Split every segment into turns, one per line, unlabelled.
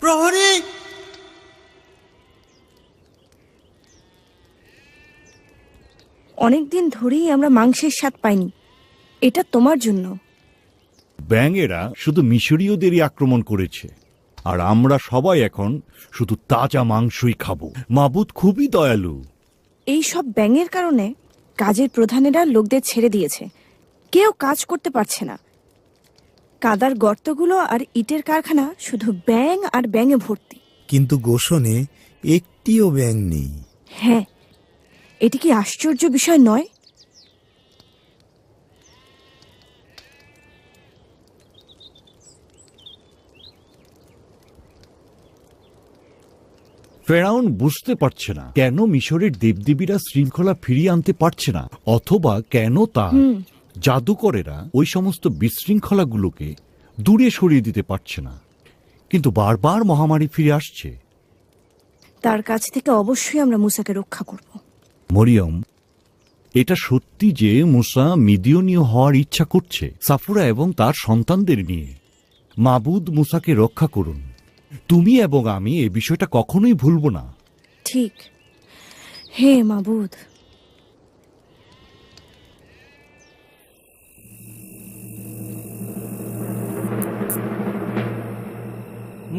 প্রহরী,
অনেকদিন ধরেই আমরা মাংসের স্বাদ পাইনি। এটা তোমার জন্য।
ব্যাঙেরা শুধু মিশরীয়দেরই আক্রমণ করেছে, আর আমরা সবাই এখন শুধু তাজা মাংসই খাবো। মাবুদ খুবই দয়ালু।
এই সব ব্যাঙের কারণে কাজের প্রধানেরা লোকদের ছেড়ে দিয়েছে। কেউ কাজ করতে পারছে না। কাদার গর্তগুলো আর ইটের কারখানা শুধু ব্যাঙ আর ব্যাঙে ভর্তি।
কিন্তু গোশনে একটিও ব্যাঙ নেই।
হ্যাঁ, এটি কি আশ্চর্য বিষয় নয়?
ফেরাউন বুঝতে পারছে না কেন মিশরের দেবদেবীরা শৃঙ্খলা ফিরিয়ে আনতে পারছে না, অথবা কেন তার জাদুকরেরা ওই সমস্ত বিশৃঙ্খলাগুলোকে দূরে সরিয়ে দিতে পারছে না। কিন্তু বারবার মহামারী ফিরে আসছে।
তার কাছ থেকে অবশ্যই আমরা মুসাকে রক্ষা করব।
মরিয়ম, এটা সত্যি যে মুসা মিদিয়নীয় হওয়ার ইচ্ছা করছে, সাফুরা এবং তার সন্তানদের নিয়ে। মাবুদ মুসাকে রক্ষা করুন। তুমি এবং আমি এই বিষয়টা কখনোই ভুলব না।
ঠিক। হে মাবুদ।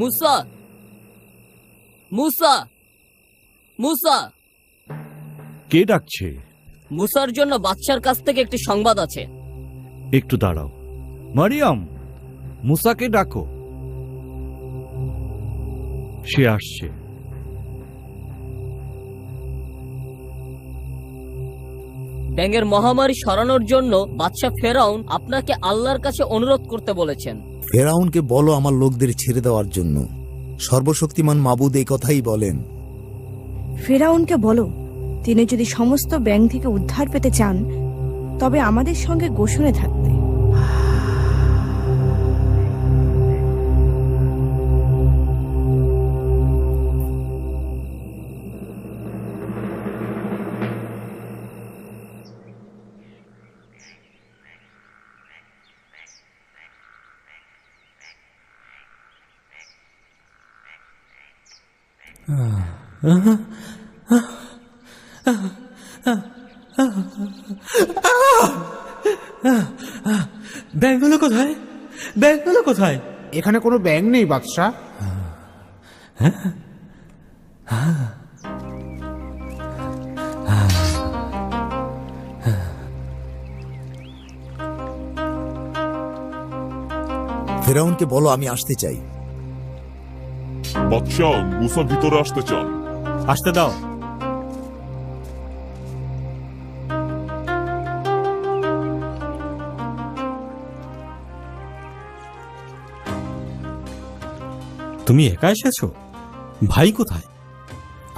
মুসা, মুসা, মুসা।
কে ডাকছে?
মুসার জন্য বাদশার কাছ থেকে একটি সংবাদ আছে।
একটু দাঁড়াও। মারিয়াম, মুসাকে ডাকো। সে আসছে।
ব্যাঙের মহামারী সরানোর জন্য বাদশা ফেরাউন আপনাকে আল্লাহর কাছে অনুরোধ করতে বলেছেন।
ফেরাউনকে বলো আমার লোকদের ছেড়ে দেওয়ার জন্য। সর্বশক্তিমান মাবুদ এই কথাই বলেন।
ফেরাউনকে বলো, তিনি যদি সমস্ত ব্যাঙ থেকে উদ্ধার পেতে চান, তবে আমাদের সঙ্গে গোশনে থাকতে।
ব্যাঙগুলো কোথায়? ব্যাঙগুলো কোথায়? এখানে কোনো ব্যাঙ নেই বাদশা।
ফেরাউনকে বলো আমি আসতে চাই।
বাদশাহ, মুসা ভিতরে আসতে চান।
আসতে দাও। তুমি একা এসেছো? ভাই কোথায়?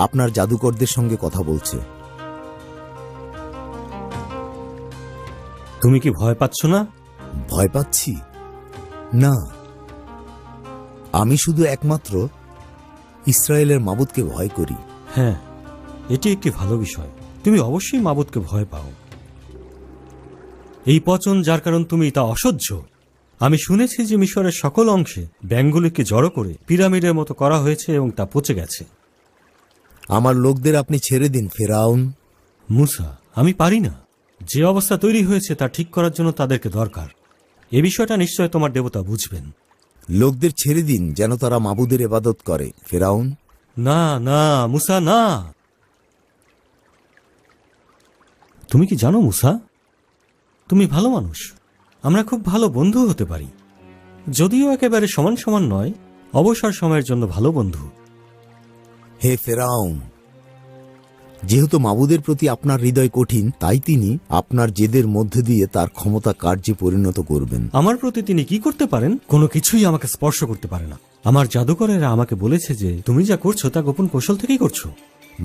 আপনার জাদুকরদের সঙ্গে কথা বলছে।
তুমি কি ভয় পাচ্ছ না?
ভয় পাচ্ছি না। আমি শুধু একমাত্র ইসরায়েলের মাবুদকে ভয় করি।
হ্যাঁ, এটি একটি ভালো বিষয়। তুমি অবশ্যই মাবুদকে ভয় পাও। এই পচন যার কারণ তুমি তা অসহ্য। আমি শুনেছি যে মিশরের সকল অংশে ব্যাঙগুলিকে জড়ো করে পিরামিডের মতো করা হয়েছে এবং তা পচে গেছে।
আমার লোকদের আপনি ছেড়ে দিন ফেরাউন।
মুসা, আমি পারি না। যে অবস্থা তৈরি হয়েছে তা ঠিক করার জন্য তাদেরকে দরকার। এ বিষয়টা নিশ্চয় তোমার দেবতা বুঝবেন।
লোকদের ছেড়ে দিন যেন তারা মাবুদের ইবাদত করে। ফেরাউন,
না না মুসা, না। তুমি কি জানো মুসা, তুমি ভালো মানুষ। আমরা খুব ভালো বন্ধু হতে পারি, যদিও একেবারে সমান সমান নয়। অবসর সময়ের জন্য ভালো বন্ধু।
হে ফেরাউন, যেহেতু মাবুদের প্রতি আপনার হৃদয় কঠিন, তাই তিনি আপনার জেদের মধ্যে দিয়ে তার ক্ষমতা কার্যে পরিণত করবেন।
আমার প্রতি তিনি কি করতে পারেন? কোনো কিছুই আমাকে স্পর্শ করতে পারে না। আমার জাদুকরেরা আমাকে বলেছে যে তুমি যা করছো তা গোপন কৌশল থেকেই করছো।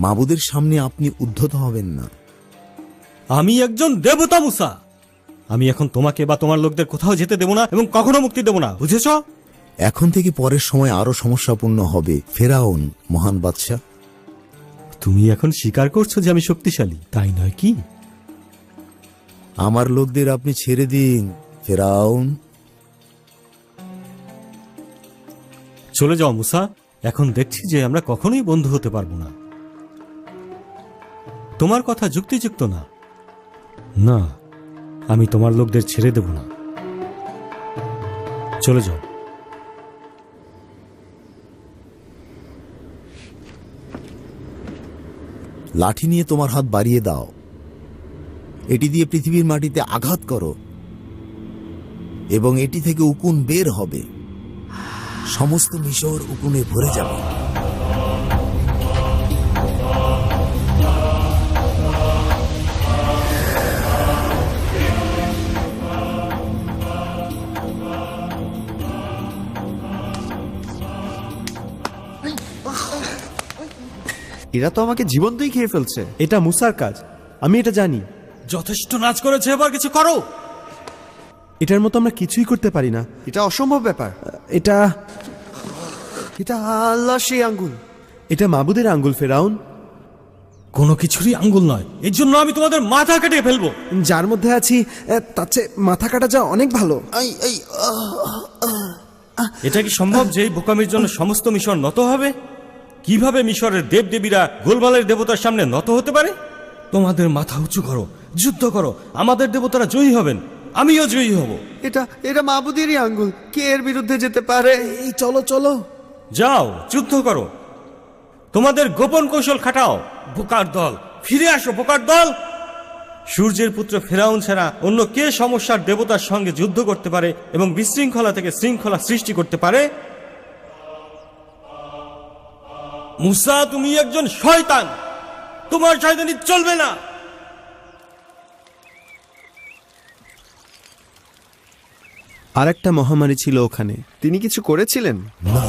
মাবুদের সামনে আপনি উদ্ধত হবেন না।
আমি একজন দেবতা মুসা। আমি এখন তোমাকে বা তোমার লোকদের কোথাও যেতে দেব না এবং কখনো মুক্তি দেব না, বুঝেছ?
এখন থেকে পরের সময় আরো সমস্যাপূর্ণ হবে ফেরাউন মহান বাদশাহ।
তুমি এখন স্বীকার করছো যে আমি শক্তিশালী, তাই নয় কি?
আমার লোকদের আপনি ছেড়ে দিন ফেরাউন।
চলে যাও মুসা। এখন দেখছি যে আমরা কখনোই বন্ধু হতে পারবো না। তোমার কথা যুক্তিযুক্ত না। না, আমি তোমার লোকদের ছেড়ে দেব না। চলে যাও।
লাঠি নিয়ে তোমার হাত বাড়িয়ে দাও, এটি দিয়ে পৃথিবীর মাটিতে আঘাত করো এবং এটি থেকে উকুন বের হবে। সমস্ত মিশর উকুনে ভরে যাবে।
এরা তো আমাকে জীবন্তই খেয়ে ফেলছে। এটা মুসার কাজ, আমি এটা জানি।
যথেষ্ট নাচ করেছে, এবার কিছু করো।
এটার মতো আমরা কিছুই করতে পারি না, এটা অসম্ভব ব্যাপার। এটা এটা আল্লাহ সেই আঙ্গুল, এটা মাবুদের আঙ্গুল ফেরাউন।
কোনো কিছুরই আঙ্গুল নয়, এর জন্য আমি তোমাদের মাথা কেটে ফেলবো।
যার মধ্যে আছি তার চেয়ে মাথা কাটা যা অনেক ভালো।
এটা কি সম্ভব যে এই বোকামির জন্য সমস্ত মিশর নত হবে? কিভাবে মিশরের দেবদেবীরা গোলমালের দেবতার সামনে নত হতে পারে? তোমাদের মাথা উঁচু করো, যুদ্ধ করো। আমাদের দেবতারা জয়ী হবেন, আমিও জয়ী হব।
এটা মাবুদেরই আঙ্গুল, কে এর বিরুদ্ধে যেতে পারে? এই চলো চলো,
যাও যুদ্ধ করো, তোমাদের গোপন কৌশল খাটাও। বোকার দল, ফিরে আসো বোকার দল। সূর্যের পুত্র ফেরাউন ছাড়া অন্য কে সমস্যার দেবতার সঙ্গে যুদ্ধ করতে পারে এবং বিশৃঙ্খলা থেকে শৃঙ্খলা সৃষ্টি করতে পারে? মুসা, তুমি একজন শয়তান, তোমার শয়তানি চলবে না।
আর একটা মহামারী ছিল ওখানে, তিনি কিছু করেছিলেন
না,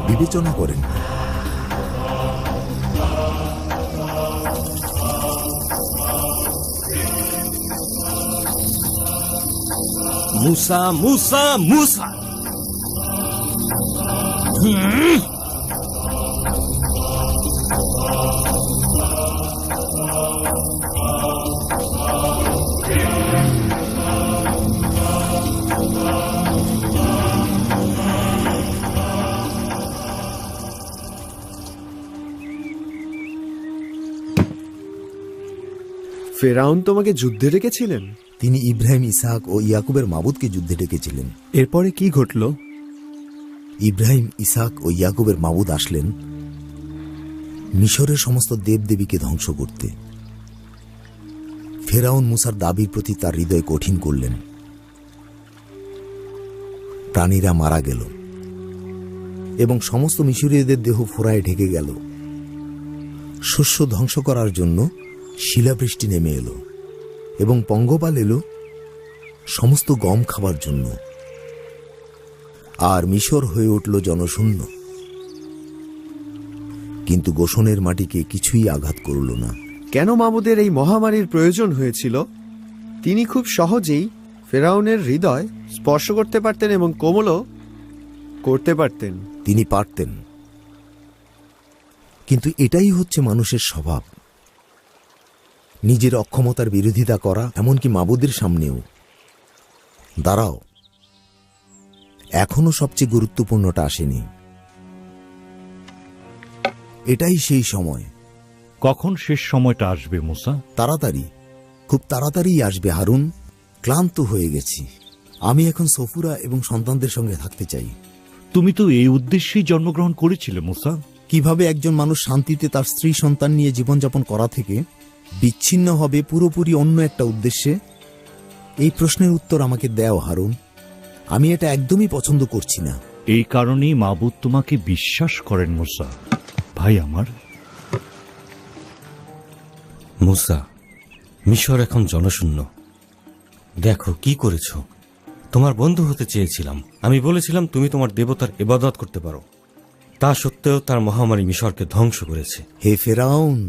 বিবেচনা করেন।
মুসা, মুসা, মুসা।
ফেরাউন তোমাকে যুদ্ধে ডেকেছিলেন?
তিনি ইব্রাহিম, ইসহাক ও ইয়াকুবের মাবুদকে যুদ্ধে ডেকেছিলেন।
এরপরে কি ঘটল?
ইব্রাহিম, ইসহাক ও ইয়াকুবের মাবুদ আসলেন মিশরের সমস্ত দেবদেবীকে ধ্বংস করতে। ফেরাউন মুসার দাবির প্রতি তার হৃদয় কঠিন করলেন। প্রাণীরা মারা গেল এবং সমস্ত মিশরীয়দের দেহ ফোড়ায় ঢেকে গেল। শস্য ধ্বংস করার জন্য শিলাবৃষ্টি নেমে এলো এবং পঙ্গপাল এলো সমস্ত গম খাবার জন্য। আর মিশর হয়ে উঠল জনশূন্য। কিন্তু গোশনের মাটিকে কিছুই আঘাত করল না।
কেন মাবুদের এই মহামারীর প্রয়োজন হয়েছিল? তিনি খুব সহজেই ফেরাউনের হৃদয় স্পর্শ করতে পারতেন এবং কোমলও করতে পারতেন।
তিনি পারতেন, কিন্তু এটাই হচ্ছে মানুষের স্বভাব, নিজের অক্ষমতার বিরোধিতা করা, এমনকি মাবুদের সামনেও। দাঁড়াও, এখনো সবচেয়ে গুরুত্বপূর্ণটা আসেনি। এটাই সেই সময়।
কখন শেষ সময়টা আসবে মুসা?
তাড়াতাড়ি, খুব তাড়াতাড়ি আসবে হারুন। ক্লান্ত হয়ে গেছি। আমি এখন সফুরা এবং সন্তানদের সঙ্গে থাকতে চাই।
তুমি তো এই উদ্দেশ্যেই জন্মগ্রহণ করেছিলে মুসা।
কিভাবে একজন মানুষ শান্তিতে তার স্ত্রী সন্তান নিয়ে জীবনযাপন করা থেকে বিচ্ছিন্ন হবে পুরোপুরি অন্য একটা উদ্দেশ্যে? এই প্রশ্নের উত্তর আমাকে দাও হারুন। আমি এটা একদমই পছন্দ করছি না।
এই কারণেই মাবুদ তোমাকে বিশ্বাস করেন মুসা, ভাই আমার।
মুসা, মিশর এখন জনশূন্য। দেখো কি করেছ। তোমার বন্ধু হতে চেয়েছিলাম। আমি বলেছিলাম তুমি তোমার দেবতার ইবাদত করতে পারো। তা সত্ত্বেও তার মহামারী মিশরকে ধ্বংস করেছে।
হে ফেরাউন,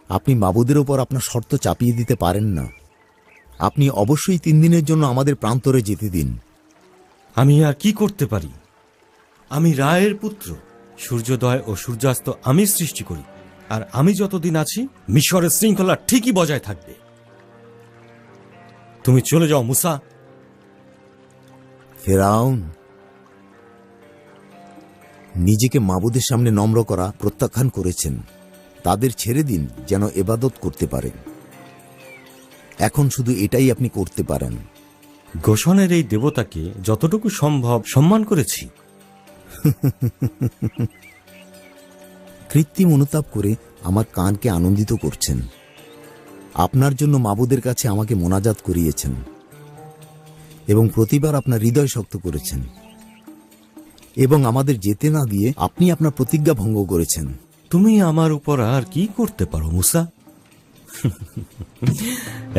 আপনি মাবুদের ওপর আপনার শর্ত চাপিয়ে দিতে পারেন না। আপনি অবশ্যই 3 দিনের জন্য আমাদের প্রান্তরে যেতে দিন।
আমি আর কি করতে পারি? আমি রায়ের পুত্র। সূর্যোদয় ও সূর্যাস্ত আমি সৃষ্টি করি, আর আমি যতদিন আছি মিশরের শৃঙ্খলা ঠিকই বজায় থাকবে। তুমি চলে যাও মুসা।
ফেরাউন, নিজেকে মাবুদের সামনে নম্র করা প্রত্যাখ্যান করেছেন। তাদের ছেড়ে দিন যেন ইবাদত করতে পারে। এখন শুধু এটাই আপনি করতে পারেন।
গোষণের এই দেবতাকে যতটুকু সম্ভব সম্মান করেছি।
কৃত্রিম অনুতাপ করে আমার কানকে আনন্দিত করছেন। আপনার জন্য মাবুদের কাছে আমাকে মোনাজাত করিয়েছেন এবং প্রতিবার আপনার হৃদয় শক্ত করেছেন, এবং আমাদের যেতে না দিয়ে আপনি আপনার প্রতিজ্ঞা ভঙ্গ করেছেন।
তুমি আমার উপর আর কি করতে পারো মুসা?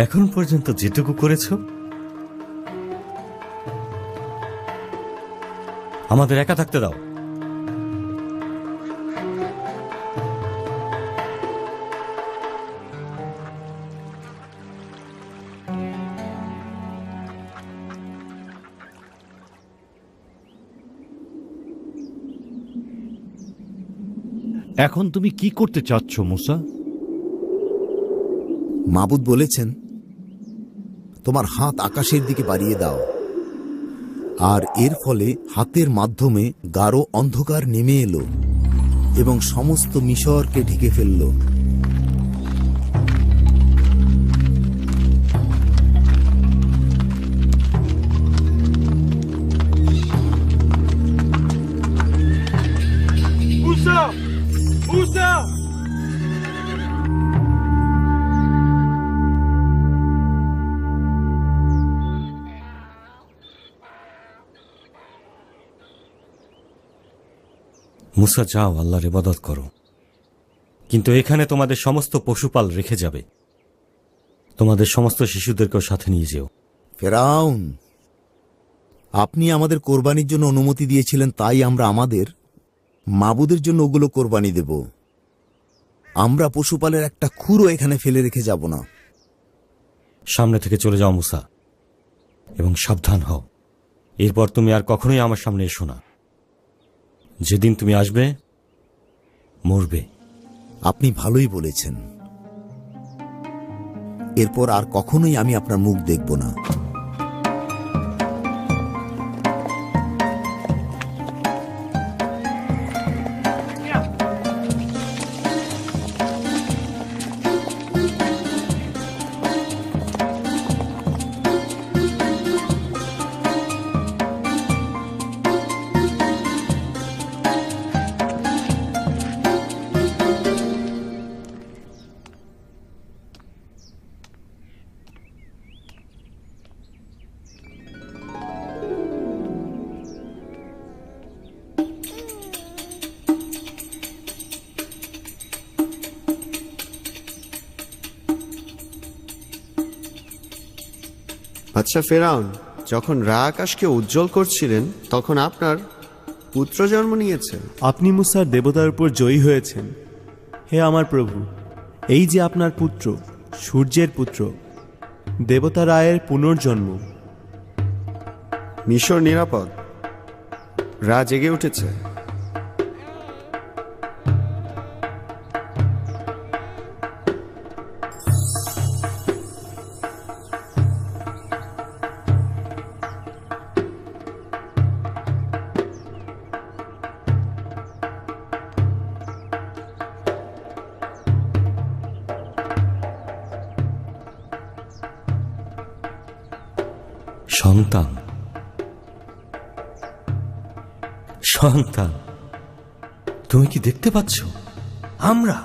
এখন পর্যন্ত যেটুকু করেছো। আমাদের একা থাকতে দাও।
এখন তুমি কি করতে চাচ্ছ মুসা?
মাবুদ বলেছেন, তোমার হাত আকাশের দিকে বাড়িয়ে দাও। আর এর ফলে হাতের মাধ্যমে গাঢ় অন্ধকার নেমে এলো এবং সমস্ত মিশরকে ঢেকে ফেলল।
মুসা, যাও আল্লাহর ইবাদত করো, কিন্তু এখানে তোমাদের সমস্ত পশুপাল রেখে যাবে। তোমাদের সমস্ত শিশুদেরকেও সাথে নিয়ে যেও।
ফেরাউন, আপনি আমাদের কোরবানির জন্য অনুমতি দিয়েছিলেন, তাই আমরা আমাদের মাবুদের জন্য ওগুলো কোরবানি দেব। আমরা পশুপালের একটা খুরও এখানে ফেলে রেখে যাব না।
সামনে থেকে চলে যাও মুসা, এবং সাবধান হও। এরপর তুমি আর কখনোই আমার সামনে এসো না। যেদিন তুমি আসবে, মরবে।
আপনি ভালোই বলেছেন। এরপর আর কখনোই আমি আপনার মুখ দেখব না।
আচ্ছা ফেরাউন, যখন রা আকাশকে উজ্জ্বল করছিলেন তখন আপনার পুত্র জন্ম নিয়েছে।
আপনি মুসার দেবতার উপর জয়ী হয়েছেন। হে আমার প্রভু, এই যে আপনার পুত্র, সূর্যের পুত্র, দেবতা রায়ের পুনর্জন্ম।
মিশর নিরাপদ। রা জেগে উঠেছে।
সন্তান, সন্তান, তুমি কি দেখতে পাচ্ছ? আমরা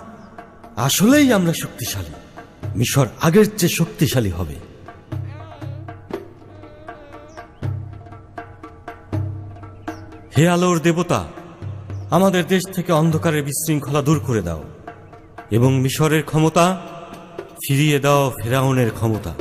আসলেই আমরা শক্তিশালী। মিশর আগের চেয়ে শক্তিশালী হবে। হে আলোর দেবতা, আমাদের দেশ থেকে অন্ধকারের বিশৃঙ্খলা দূর করে দাও এবং মিশরের ক্ষমতা ফিরিয়ে দাও ফেরাউনের ক্ষমতা।